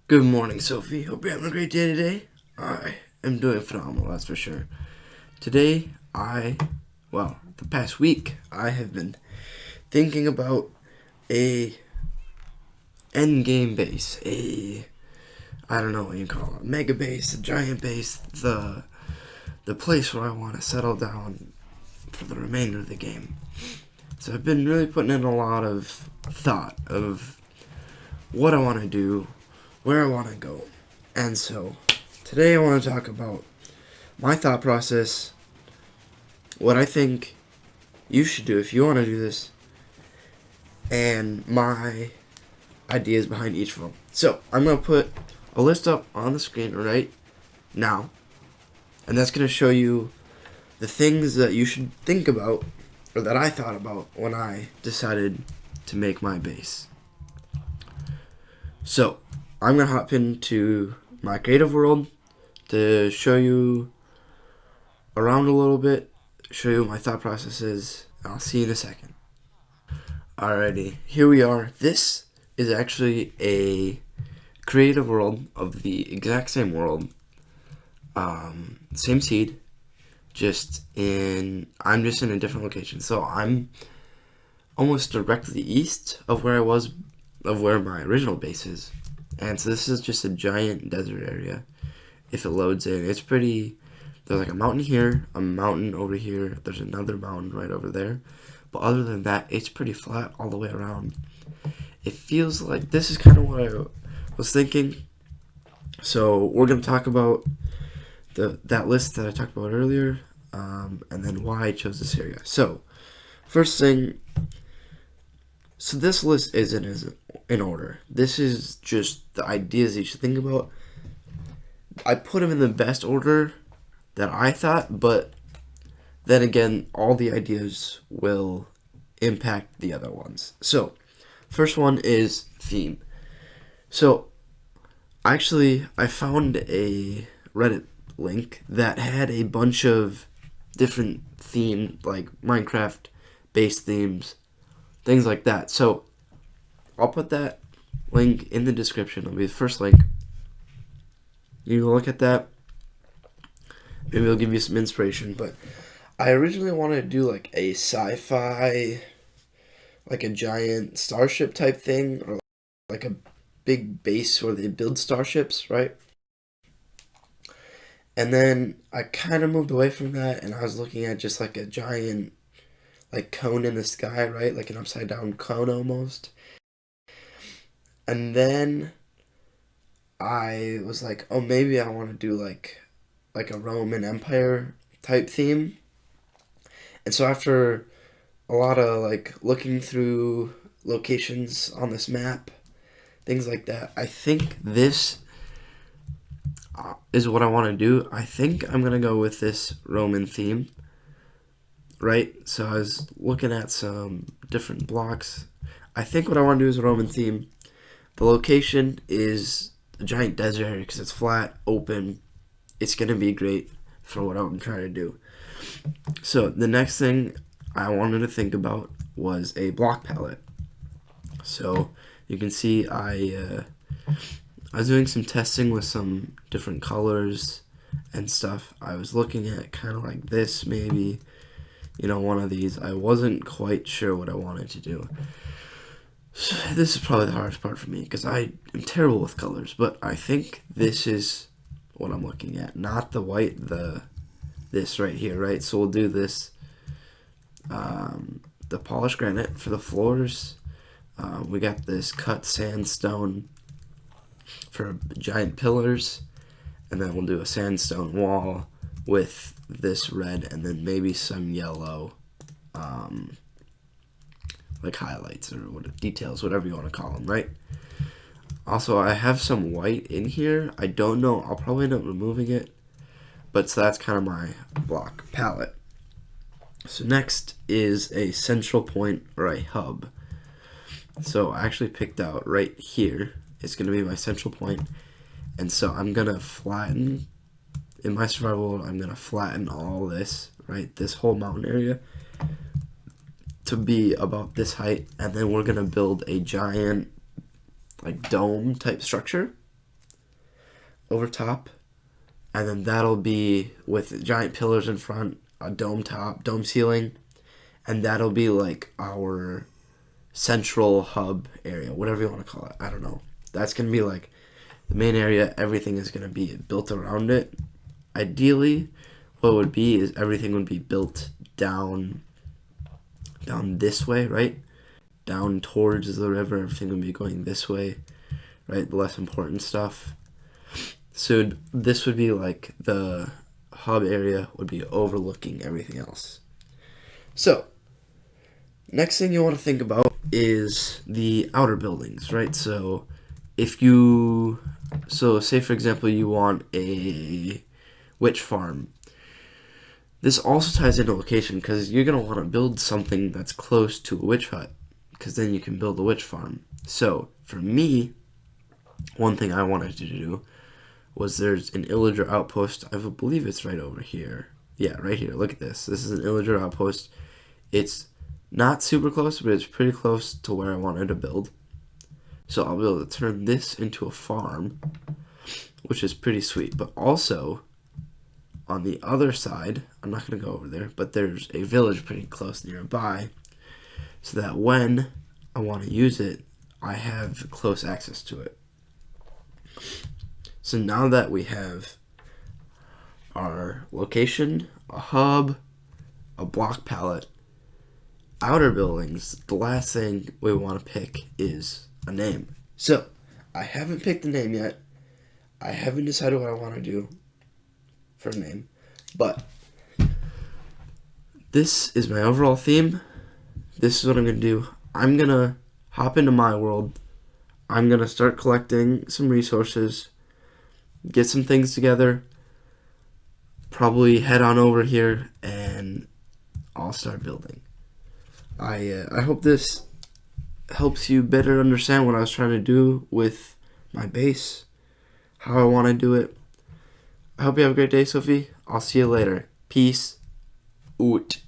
Good morning, Sophie. Hope you're having a great day today. I am doing phenomenal, that's for sure. Today, the past week, I have been thinking about a end game base, I don't know what you call it, mega base, a giant base, the place where I want to settle down for the remainder of the game. So I've been really putting in a lot of thought of what I want to do, where I want to go. And so today I want to talk about my thought process, what I think you should do if you want to do this, and my ideas behind each of them. So I'm going to put a list up on the screen right now, and that's going to show you the things that you should think about, or that I thought about when I decided to make my base. So I'm going to hop into my creative world to show you around a little bit, show you what my thought process is. I'll see you in a second. Alrighty, here we are. This is actually a creative world of the exact same world, same seed, I'm just in a different location. So I'm almost directly east of where my original base is. And so this is just a giant desert area. If it loads in, it's pretty. There's like a mountain here, a mountain over here. There's another mountain right over there. But other than that, it's pretty flat all the way around. It feels like this is kind of what I was thinking. So we're going to talk about that list that I talked about earlier, and then why I chose this area. So first thing, so this list isn't in order. This is just the ideas you should think about. I put them in the best order that I thought, but then again, all the ideas will impact the other ones. So, first one is theme. So, actually, I found a Reddit link that had a bunch of different themes, like Minecraft based themes, things like that. So, I'll put that link in the description. It'll be the first link. You can look at that. Maybe it'll give you some inspiration. But I originally wanted to do like a sci-fi, like a giant starship type thing, or like a big base where they build starships, right? And then I kind of moved away from that, and I was looking at just like a giant, like cone in the sky, right? Like an upside down cone almost. And then I was like, oh, maybe I want to do like a Roman Empire type theme. And so after a lot of like looking through locations on this map, things like that, I think this is what I want to do. I think I'm going to go with this Roman theme, right? So I was looking at some different blocks. I think what I want to do is a Roman theme. The location is a giant desert area because it's flat, open. It's going to be great for what I'm trying to do. So the next thing I wanted to think about was a block palette. So you can see I was doing some testing with some different colors and stuff. I was looking at kind of like this, maybe, one of these. I wasn't quite sure what I wanted to do. So this is probably the hardest part for me because I am terrible with colors, but I think this is what I'm looking at, not the white, this right here, right? So we'll do this, the polished granite for the floors. We got this cut sandstone for giant pillars, and then we'll do a sandstone wall with this red and then maybe some yellow, like highlights or details, whatever you want to call them, right? Also, I have some white in here. I don't know. I'll probably end up removing it. But so that's kind of my block palette. So next is a central point or a hub. So I actually picked out right here. It's going to be my central point. And so I'm going to flatten, in my survival world, I'm going to flatten all this, right? This whole mountain area to be about this height. And then we're going to build a giant like dome type structure over top, and then that'll be with giant pillars in front, a dome top, dome ceiling, and that'll be like our central hub area, whatever you want to call it. I don't know. That's going to be like the main area. Everything is going to be built around it. Ideally, what it would be is everything would be built down this way, right? Down towards the river, everything would be going this way, right? The less important stuff. So this would be like the hub area would be overlooking everything else. So next thing you want to think about is the outer buildings, right? So say for example you want a witch farm. This also ties into location because you're going to want to build something that's close to a witch hut because then you can build a witch farm. So for me, one thing I wanted to do was there's an illager outpost. I believe it's right over here. Yeah, right here. Look at this. This is an illager outpost. It's not super close, but it's pretty close to where I wanted to build. So I'll be able to turn this into a farm, which is pretty sweet. But also, on the other side, I'm not going to go over there, but there's a village pretty close nearby, so that when I want to use it, I have close access to it. So now that we have our location, a hub, a block palette, outer buildings, the last thing we want to pick is a name. So I haven't picked a name yet. I haven't decided what I want to do for a name, but this is my overall theme. This is what I'm going to do. I'm going to hop into my world. I'm going to start collecting some resources, get some things together, probably head on over here, and I'll start building. I hope this helps you better understand what I was trying to do with my base, how I want to do it. I hope you have a great day, Sophie. I'll see you later. Peace out.